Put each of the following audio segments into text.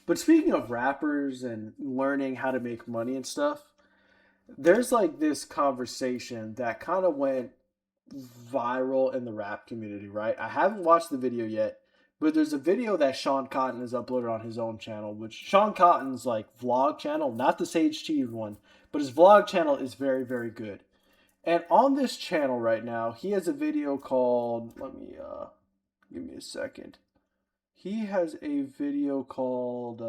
But speaking of rappers and learning how to make money and stuff, there's like this conversation that kind of went viral in the rap community, right? I haven't watched the video yet, but there's a video that Sean Cotton has uploaded on his own channel, which Sean Cotton's like vlog channel, not the Sage Cheese one, but his vlog channel is very, very good. And on this channel right now, he has a video called, let me give me a second. He has a video called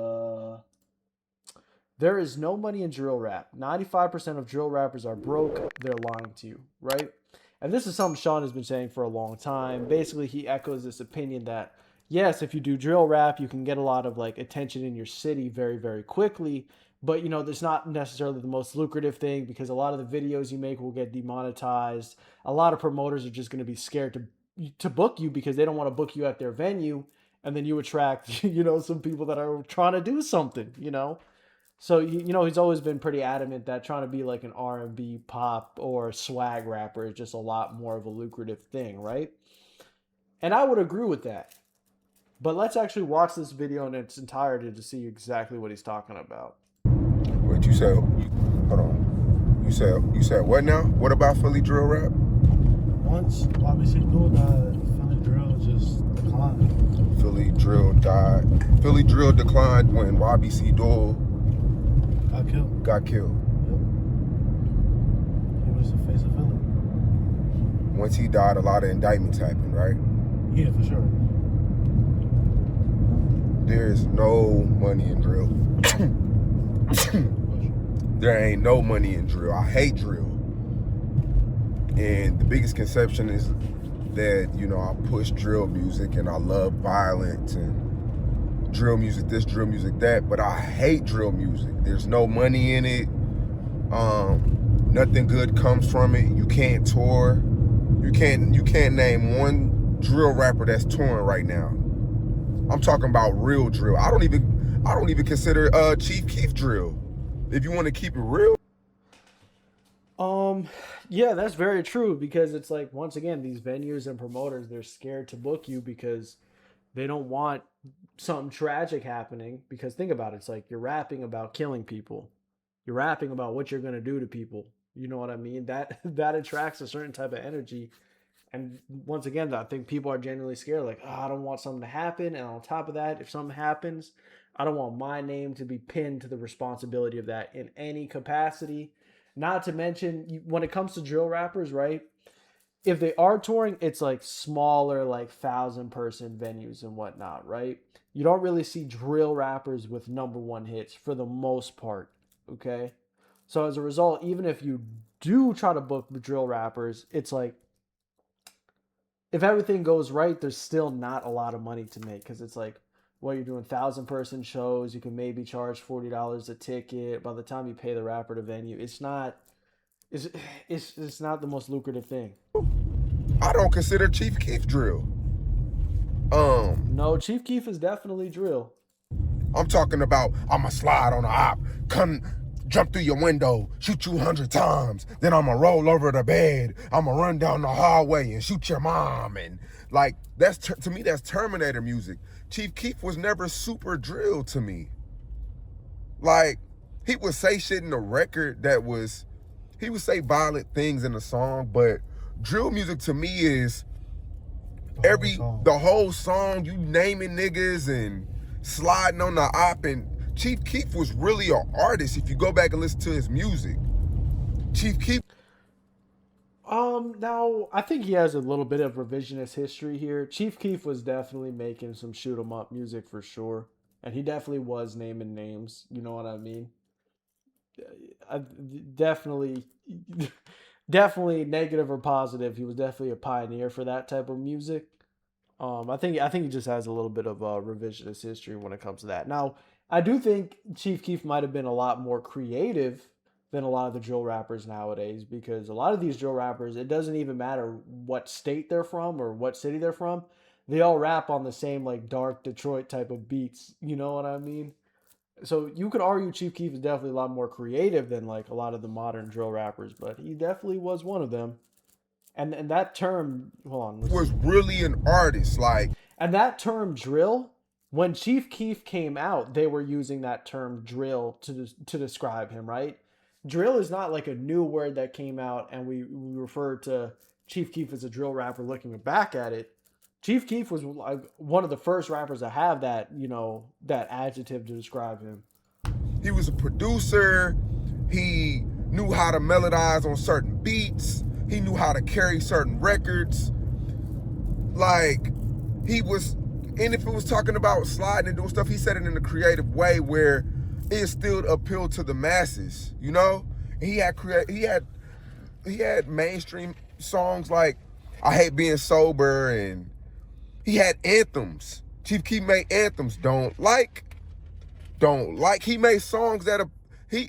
There is no money in drill rap. 95% of drill rappers are broke. They're lying to you, right? And this is something Sean has been saying for a long time. Basically, he echoes this opinion that yes, if you do drill rap, you can get a lot of like attention in your city very, very quickly. But you know, there's not necessarily the most lucrative thing because a lot of the videos you make will get demonetized. A lot of promoters are just going to be scared to book you because they don't want to book you at their venue, and then you attract some people that are trying to do something. So he's always been pretty adamant that trying to be like an R&B pop or swag rapper is just a lot more of a lucrative thing, right? And I would agree with that. But let's actually watch this video in its entirety to see exactly what he's talking about. What you said? Hold on. You said what now? What about Philly drill rap? Once YBC Duel died, Philly drill just declined. Philly drill died. Philly drill declined when YBC Duel Got killed. got killed. Yep. He was the face of Philly. Once he died, a lot of indictments happened, right? Yeah, for sure. There's no money in drill. There ain't no money in drill. I hate drill. And the biggest conception is that, I push drill music and I love violence and drill music this, drill music that, but I hate drill music. There's no money in it. Nothing good comes from it. You can't tour. You can't name one drill rapper that's touring right now. I'm talking about real drill. I don't even consider Chief Keef drill. If you want to keep it real. Yeah, that's very true because it's like once again these venues and promoters they're scared to book you because they don't want something tragic happening because think about it, it's like you're rapping about killing people. You're rapping about what you're going to do to people. You know what I mean? That attracts a certain type of energy. And once again, I think people are genuinely scared like, I don't want something to happen, and on top of that, if something happens, I don't want my name to be pinned to the responsibility of that in any capacity. Not to mention, when it comes to drill rappers, right? If they are touring, it's like smaller, like 1,000-person venues and whatnot, right? You don't really see drill rappers with number one hits for the most part, okay? So as a result, even if you do try to book the drill rappers, it's like if everything goes right, there's still not a lot of money to make because it's like, well, you're doing 1,000-person shows. You can maybe charge $40 a ticket. By the time you pay the rapper to venue, it's it's not the most lucrative thing. I don't consider Chief Keef drill. No, Chief Keef is definitely drill. I'm talking about I'ma slide on a op, come jump through your window, shoot you 100 times, then I'ma roll over the bed, I'ma run down the hallway and shoot your mom, and like to me that's Terminator music. Chief Keef was never super drill to me. Like he would say shit in the record he would say violent things in the song, but drill music to me is the whole song, you naming niggas and sliding on the op. And Chief Keef was really an artist if you go back and listen to his music. Chief Keef. Now I think he has a little bit of revisionist history here. Chief Keef was definitely making some shoot 'em up music for sure, and he definitely was naming names. You know what I mean? I, definitely, definitely negative or positive. He was definitely a pioneer for that type of music. I think he just has a little bit of a revisionist history when it comes to that. Now, I do think Chief Keef might have been a lot more creative than a lot of the drill rappers nowadays because a lot of these drill rappers, it doesn't even matter what state they're from or what city they're from. They all rap on the same like dark Detroit type of beats. You know what I mean? So you could argue Chief Keef is definitely a lot more creative than like a lot of the modern drill rappers, but he definitely was one of them. And that term, hold on, was really an artist. Like, and that term drill when Chief Keef came out, they were using that term drill to describe him, right? Drill is not like a new word that came out and we refer to Chief Keef as a drill rapper. Looking back at it, Chief Keef was like one of the first rappers to have that, you know, that adjective to describe him. He was a producer. He knew how to melodize on certain beats. He knew how to carry certain records. Like, he was, and if it was talking about sliding and doing stuff, he said it in a creative way where it still appealed to the masses, you know? He had mainstream songs like I Hate Being Sober, and he had anthems. Chief Keef made anthems. Don't like. He made songs that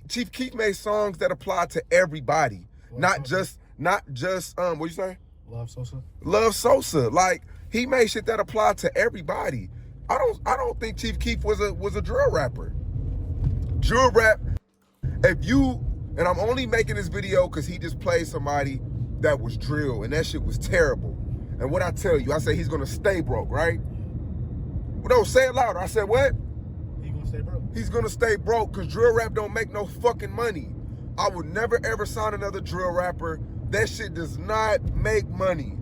Chief Keef made songs that apply to everybody, not just what you say? Love Sosa. Love Sosa. Like, he made shit that applied to everybody. I don't think Chief Keef was a drill rapper. Drill rap, and I'm only making this video because he just played somebody that was drill, and that shit was terrible. And what I tell you, I say he's gonna stay broke, right? Well, no, say it louder. I said what? He gonna stay broke. He's gonna stay broke because drill rap don't make no fucking money. I would never ever sign another drill rapper. That shit does not make money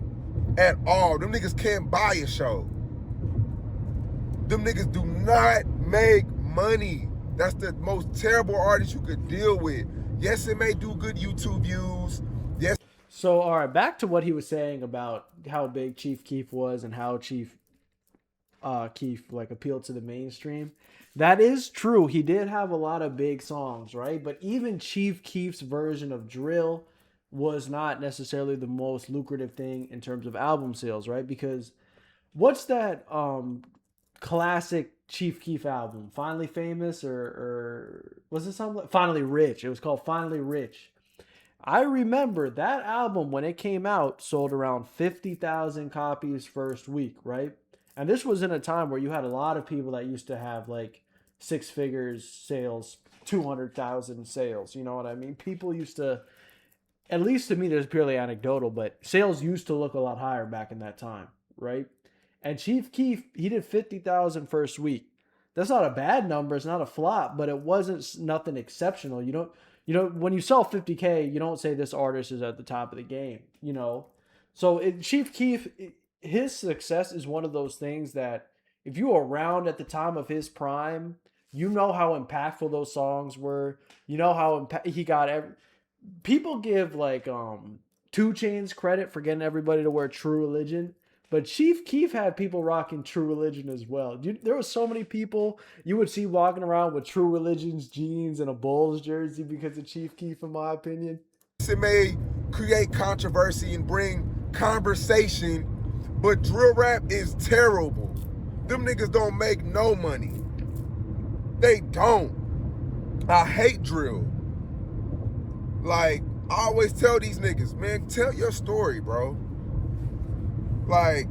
at all. Them niggas can't buy a show. Them niggas do not make money. That's the most terrible artist you could deal with. Yes, it may do good YouTube views. Yes. So, all right, back to what he was saying about how big Chief Keef was and how Chief Keef like appealed to the mainstream. That is true. He did have a lot of big songs, right? But even Chief Keef's version of drill was not necessarily the most lucrative thing in terms of album sales, right? Because what's that classic Chief Keef album? Finally Famous, or was it something? Finally Rich. It was called Finally Rich. I remember that album when it came out sold around 50,000 copies first week, right? And this was in a time where you had a lot of people that used to have like six figures sales, 200,000 sales. You know what I mean? People used to, at least to me, this is purely anecdotal, but sales used to look a lot higher back in that time, right? And Chief Keef, he did 50,000 first week. That's not a bad number. It's not a flop, but it wasn't nothing exceptional. You know, when you sell 50K, you don't say this artist is at the top of the game, you know? So Chief Keef, his success is one of those things that if you were around at the time of his prime, you know how impactful those songs were. You know how he got people give like 2 Chainz credit for getting everybody to wear True Religion, but Chief Keef had people rocking True Religion as well. There were so many people you would see walking around with True Religion's jeans and a Bulls jersey because of Chief Keef, in my opinion. It may create controversy and bring conversation, but drill rap is terrible. Them niggas don't make no money. They don't. I hate drill. Like, I always tell these niggas, man, tell your story, bro. Like,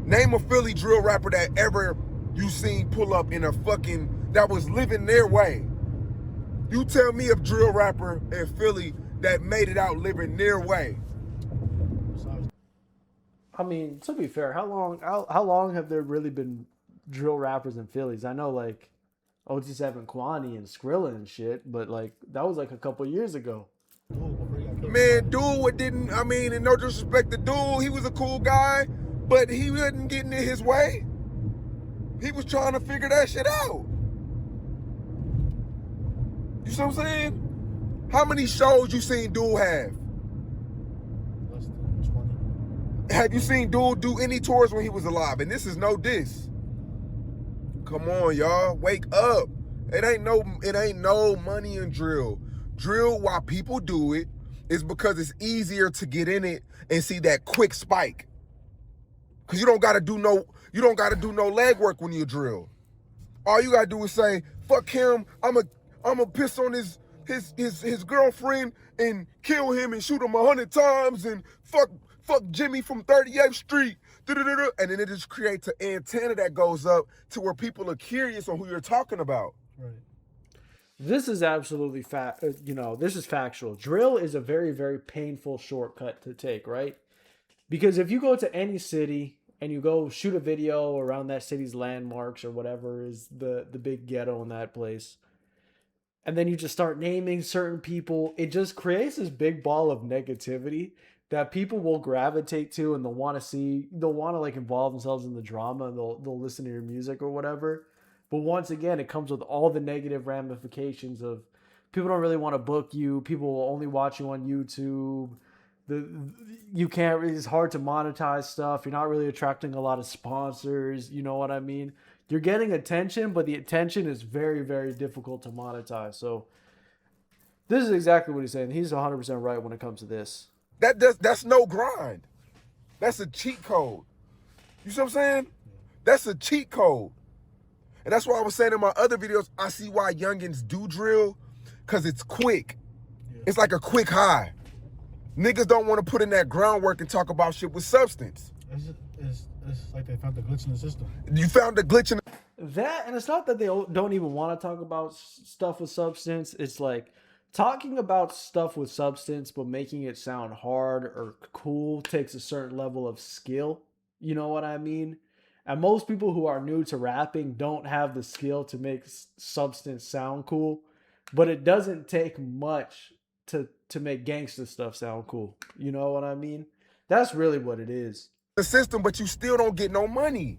name a Philly drill rapper that ever you seen pull up in a fucking, that was living their way. You tell me a drill rapper in Philly that made it out living their way. I mean, to be fair, how long have there really been drill rappers in Phillies? I know like OT7 Kwani and Skrilla and shit, but like that was like a couple years ago. Man, dude didn't, I mean, and no disrespect to dude, he was a cool guy, but he wasn't getting in his way. He was trying to figure that shit out. You see what I'm saying? How many shows you seen dude have? Less than 20. Have you seen dude do any tours when he was alive? And this is no diss. Come on, y'all, wake up. It ain't no money in drill. Drill, why people do it, is because it's easier to get in it and see that quick spike. Cause you don't gotta do no legwork when you drill. All you gotta do is say, fuck him, I'ma piss on his girlfriend and kill him and shoot him 100 times and fuck Jimmy from 38th Street. And then it just creates an antenna that goes up to where people are curious on who you're talking about. Right. This is absolutely this is factual. Drill is a very, very painful shortcut to take, right? Because if you go to any city and you go shoot a video around that city's landmarks or whatever is the big ghetto in that place, and then you just start naming certain people, it just creates this big ball of negativity that people will gravitate to, and they'll want to like involve themselves in the drama, and they'll listen to your music or whatever. But once again, it comes with all the negative ramifications of people don't really want to book you, people will only watch you on YouTube. The you can't really, it's hard to monetize stuff. You're not really attracting a lot of sponsors, you know what I mean? You're getting attention, but the attention is very, very difficult to monetize. So this is exactly what he's saying. He's 100% right when it comes to this. That's no grind. That's a cheat code. You see what I'm saying? That's a cheat code. And that's why I was saying in my other videos, I see why youngins do drill, because it's quick. Yeah. It's like a quick high. Niggas don't want to put in that groundwork and talk about shit with substance. It's like they found the glitch in the system. You found the glitch in That, and it's not that they don't even want to talk about stuff with substance. It's like talking about stuff with substance, but making it sound hard or cool takes a certain level of skill. You know what I mean? And most people who are new to rapping don't have the skill to make substance sound cool, but it doesn't take much to make gangster stuff sound cool. You know what I mean? That's really what it is. the system, but you still don't get no money.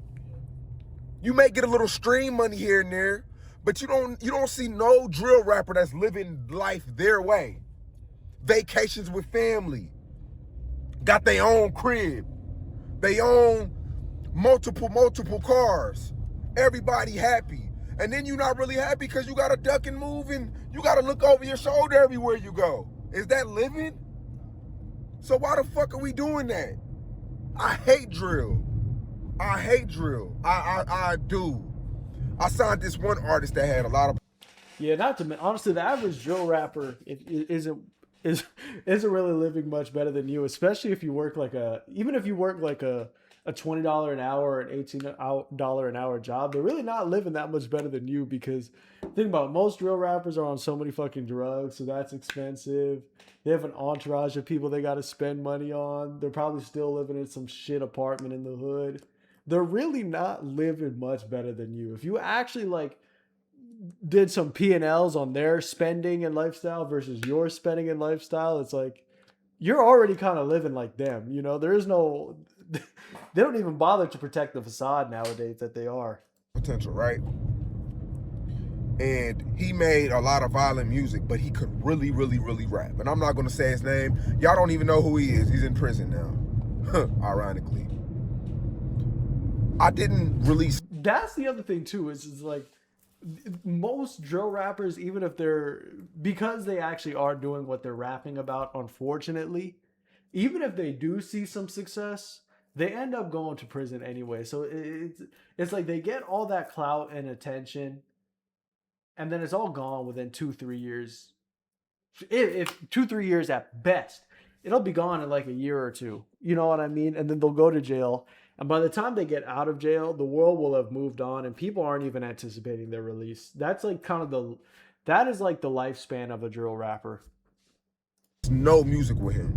You may get a little stream money here and there, but you don't see no drill rapper that's living life their way. Vacations with family, got their own crib, they own multiple cars, everybody happy. And then you're not really happy because you gotta duck and move and you gotta look over your shoulder everywhere you go. Is that living? So why the fuck are we doing that? I hate drill. I hate drill. I do. I signed this one artist that had a lot of. Yeah, not to honestly, the average drill rapper isn't really living much better than you, especially if you work like even if you work like a $20 an hour or an $18 an hour job, they're really not living that much better than you, because think about it, most drill rappers are on so many fucking drugs, so that's expensive. They have an entourage of people they got to spend money on. They're probably still living in some shit apartment in the hood. They're really not living much better than you. If you actually like did some P&Ls on their spending and lifestyle versus your spending and lifestyle, it's like you're already kind of living like them. You know, there is no, they don't even bother to protect the facade nowadays that they are. Potential, right? And he made a lot of violent music, but he could really rap. And I'm not gonna say his name. Y'all don't even know who he is. He's in prison now, ironically. I didn't release. That's the other thing too, is like most drill rappers, even if because they actually are doing what they're rapping about, unfortunately, even if they do see some success, they end up going to prison anyway. So it's like they get all that clout and attention, and then it's all gone within 2-3 years. If 2-3 years at best, it'll be gone in like a year or two. You know what I mean? And then they'll go to jail. And by the time they get out of jail, the world will have moved on and people aren't even anticipating their release. That's like that is like the lifespan of a drill rapper. No music with him,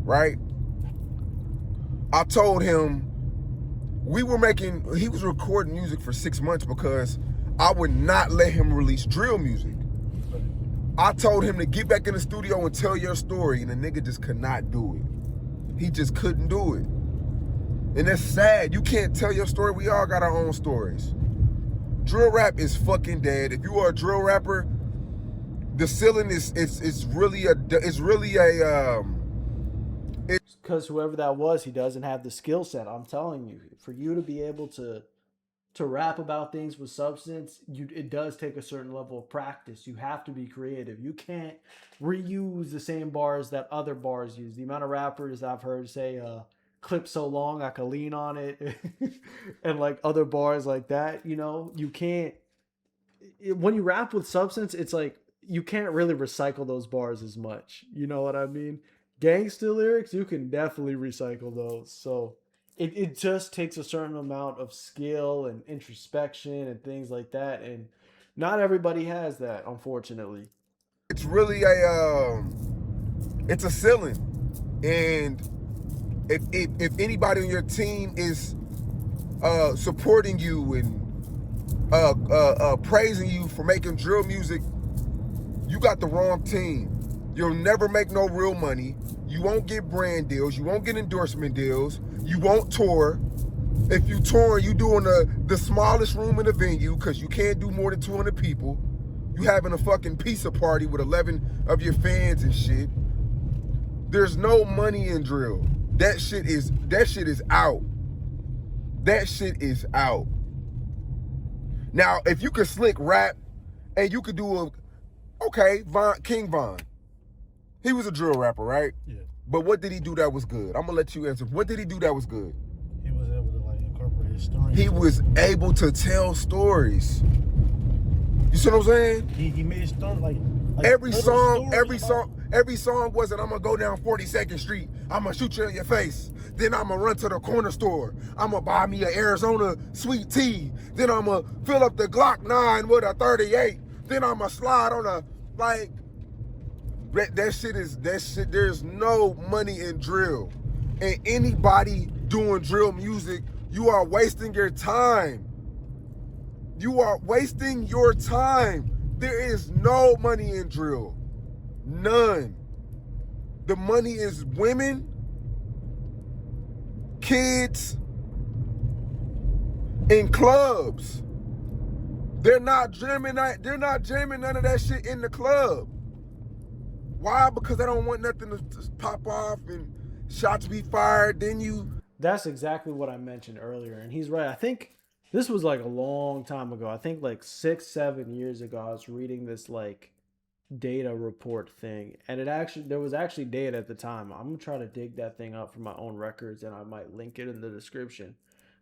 right? I told him he was recording music for 6 months because I would not let him release drill music. I told him to get back in the studio and tell your story, and the nigga just could not do it. He just couldn't do it. And that's sad. You can't tell your story. We all got our own stories. Drill rap is fucking dead. If you are a drill rapper, the ceiling is because whoever that was, he doesn't have the skill set. I'm telling you, for you to be able to rap about things with substance, it does take a certain level of practice. You have to be creative. You can't reuse the same bars that other bars use. The amount of rappers I've heard say, clip so long I can lean on it and like other bars like that, you know, you can't, when you rap with substance, it's like you can't really recycle those bars as much. You know what I mean? Gangsta lyrics, you can definitely recycle those. So it just takes a certain amount of skill and introspection and things like that, and not everybody has that, unfortunately. It's really it's a ceiling. And if anybody on your team is supporting you and praising you for making drill music, you got the wrong team. You'll never make no real money. You won't get brand deals. You won't get endorsement deals. You won't tour. If you tour, you doing the smallest room in the venue because you can't do more than 200 people. You having a fucking pizza party with 11 of your fans and shit. There's no money in drill. That shit is out. That shit is out. Now, if you could slick rap and you could do King Von. He was a drill rapper, right? Yeah. But what did he do that was good? I'm gonna let you answer. What did he do that was good? He was able to like incorporate his story. He was able to tell stories. You see what I'm saying? He made stories like Every little song stories wasn't I'm gonna go down 42nd Street, I'm gonna shoot you in your face, then I'm gonna run to the corner store, I'm gonna buy me an Arizona sweet tea, then I'm gonna fill up the Glock 9 with a 38, then I'm gonna slide on a, like, that shit, there's no money in drill. And anybody doing drill music, you are wasting your time. You are wasting your time. There is no money in drill. None. The money is women, kids, and clubs. They're not jamming none of that shit in the club. Why? Because they don't want nothing to pop off and shots be fired. Then you. That's exactly what I mentioned earlier, and he's right. I think this was like a long time ago. I think like 6-7 years ago, I was reading this like data report thing, and there was actually data at the time. I'm gonna try to dig that thing up from my own records, and I might link it in the description.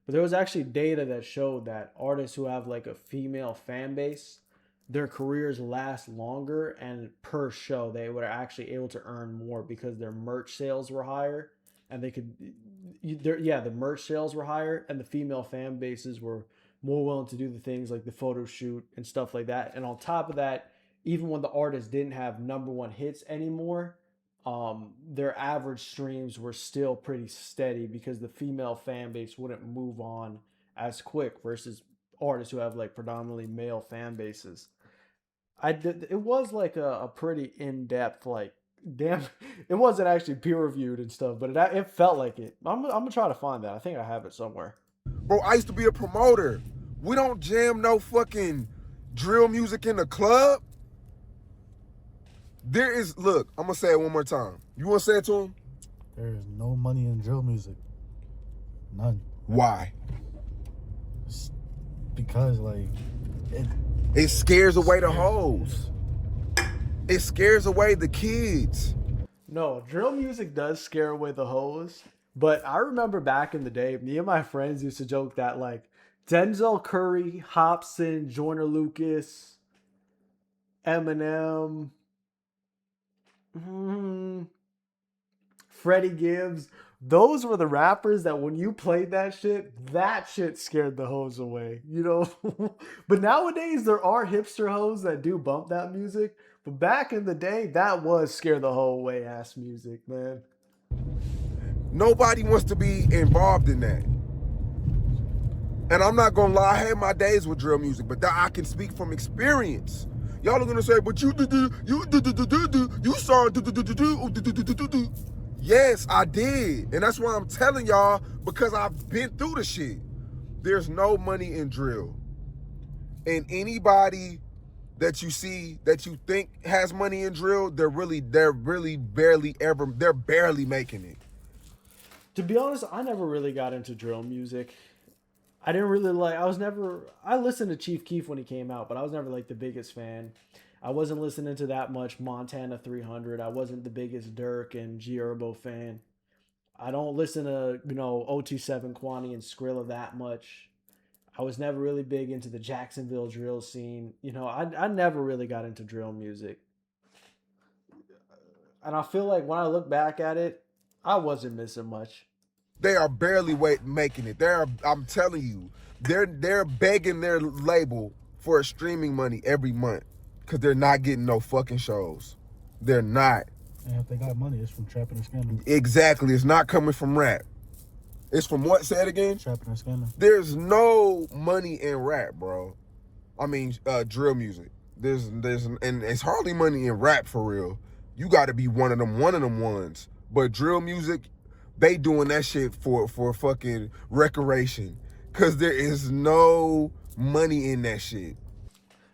But there was actually data that showed that artists who have like a female fan base, their careers last longer, and per show they were actually able to earn more because their merch sales were higher, and the merch sales were higher, and the female fan bases were more willing to do the things like the photo shoot and stuff like that. And on top of that, even when the artist didn't have number one hits anymore, their average streams were still pretty steady because the female fan base wouldn't move on as quick versus artists who have like predominantly male fan bases. It was like a pretty in-depth, like, damn, it wasn't actually peer reviewed and stuff, but it felt like it. I'm gonna try to find that. I think I have it somewhere. Bro, I used to be a promoter. We don't jam no fucking drill music in the club. Look, I'm gonna say it one more time. You wanna say it to him? There is no money in drill music. None. Why? It's because like it scares away the hoes. It scares away the kids. No, drill music does scare away the hoes. But I remember back in the day, me and my friends used to joke that like Denzel Curry, Hopsin, Joyner Lucas, Eminem, Freddie Gibbs, those were the rappers that when you played that shit scared the hoes away, you know? But nowadays there are hipster hoes that do bump that music. But back in the day, that was scare the hoe away ass music, man. Nobody wants to be involved in that. And I'm not gonna lie, I had my days with drill music, but I can speak from experience. Y'all are gonna say, but you saw Yes, I did. And that's why I'm telling y'all, because I've been through the shit. There's no money in drill. And anybody that you see that you think has money in drill, they're barely making it. To be honest, I never really got into drill music. I listened to Chief Keef when he came out, but I was never like the biggest fan. I wasn't listening to that much Montana 300. I wasn't the biggest Dirk and G Herbo fan. I don't listen to, 027 Kwani and Skrilla that much. I was never really big into the Jacksonville drill scene. I never really got into drill music. And I feel like when I look back at it, I wasn't missing much. They are barely making it. I'm telling you, they're begging their label for a streaming money every month because they're not getting no fucking shows. They're not. And if they got money, it's from trapping and scamming. Exactly. It's not coming from rap. It's from what? Say it again. Trapping and scamming. There's no money in rap, bro. I mean, drill music. And it's hardly money in rap for real. You got to be one of them ones. But drill music, they doing that shit for fucking recreation, cause there is no money in that shit.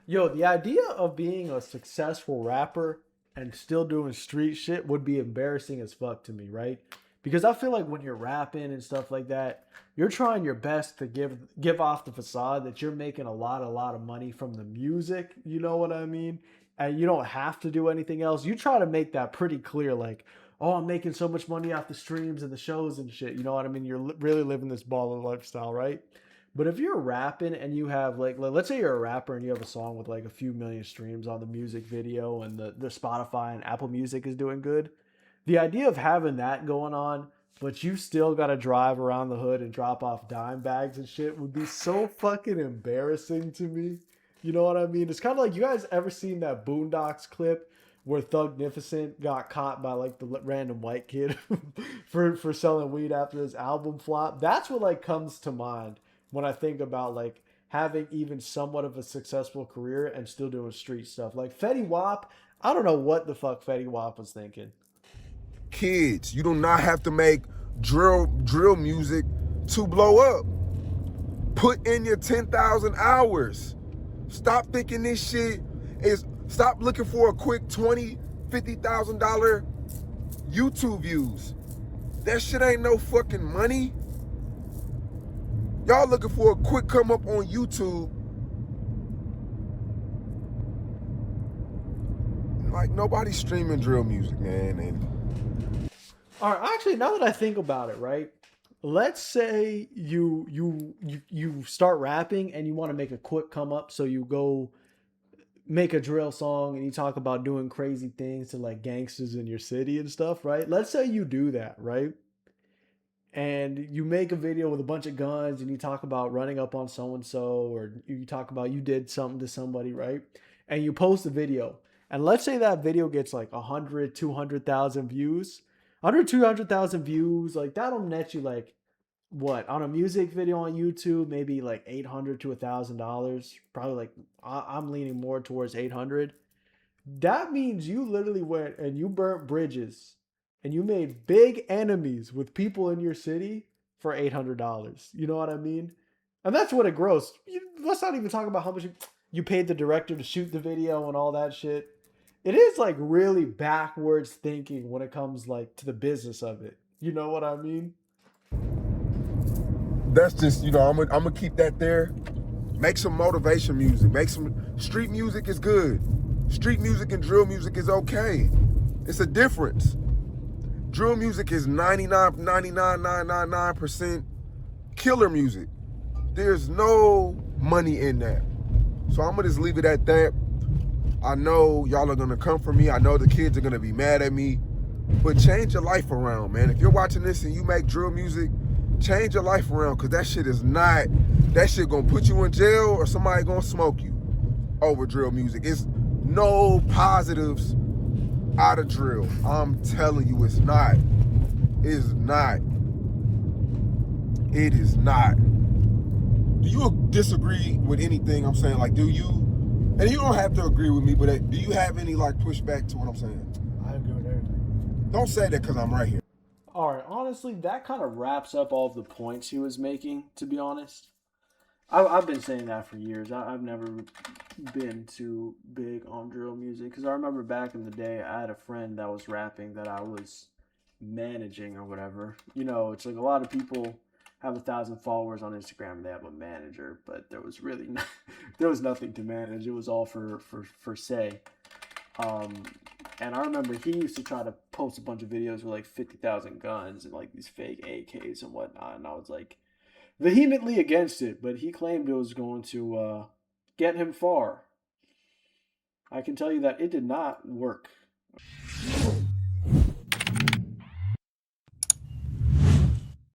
Yo, the idea of being a successful rapper and still doing street shit would be embarrassing as fuck to me, right? Because I feel like when you're rapping and stuff like that, you're trying your best to give off the facade that you're making a lot of money from the music, you know what I mean? And you don't have to do anything else. You try to make that pretty clear, like, oh, I'm making so much money off the streams and the shows and shit. You know what I mean? You're really living this baller lifestyle, right? But if you're rapping and you have like, let's say you're a rapper and you have a song with like a few million streams on the music video and the Spotify and Apple Music is doing good, the idea of having that going on, but you still got to drive around the hood and drop off dime bags and shit would be so fucking embarrassing to me. You know what I mean? It's kind of like, you guys ever seen that Boondocks clip where Thugnificent got caught by like the random white kid for selling weed after his album flop? That's what like comes to mind when I think about like having even somewhat of a successful career and still doing street stuff. Like Fetty Wap, I don't know what the fuck Fetty Wap was thinking. Kids, you do not have to make drill music to blow up. Put in your 10,000 hours. Stop thinking this shit is, stop looking for a quick $20,000, $50,000 YouTube views. That shit ain't no fucking money. Y'all looking for a quick come up on YouTube. Like, nobody's streaming drill music, man. And all right, actually, now that I think about it, right? Let's say you start rapping and you want to make a quick come up, so you go make a drill song and you talk about doing crazy things to like gangsters in your city and stuff, right? Let's say you do that, right? And you make a video with a bunch of guns and you talk about running up on so and so, or you talk about you did something to somebody, right? And you post the video. And let's say that video gets like 100, 200,000 views. 100, 200,000 views, like that'll net you like what on a music video on YouTube, maybe like $800 to $1,000. Probably like I'm leaning more towards 800. That means you literally went and you burnt bridges and you made big enemies with people in your city for $800. You know what I mean? And that's what it grossed. Let's not even talk about how much you paid the director to shoot the video and all that shit. It is like really backwards thinking when it comes like to the business of it. You know what I mean? that's just, I'm gonna keep that there. Make some motivation music. Make some street music is good. Street music and drill music is okay. It's a difference. Drill music is 99.999% killer music. There's no money in that. So I'm gonna just leave it at that. I know y'all are gonna come for me. I know the kids are gonna be mad at me, but change your life around, man. If you're watching this and you make drill music, change your life around, because that shit gonna put you in jail or somebody gonna smoke you over drill music. It's no positives out of drill. I'm telling you, it's not. It's not. It is not. Do you disagree with anything I'm saying? Like, do you, and you don't have to agree with me, but do you have any like pushback to what I'm saying? I agree with everything. Don't say that because I'm right here. All right, honestly, that kind of wraps up all of the points he was making, to be honest. I've been saying that for years. I've never been too big on drill music, because I remember back in the day, I had a friend that was rapping that I was managing or whatever. You know, it's like a lot of people have 1,000 followers on Instagram and they have a manager, but there was really there was nothing to manage. It was all for say. And I remember he used to try to post a bunch of videos with like 50,000 guns and like these fake AKs and whatnot, and I was like vehemently against it, but he claimed it was going to get him far. I can tell you that it did not work.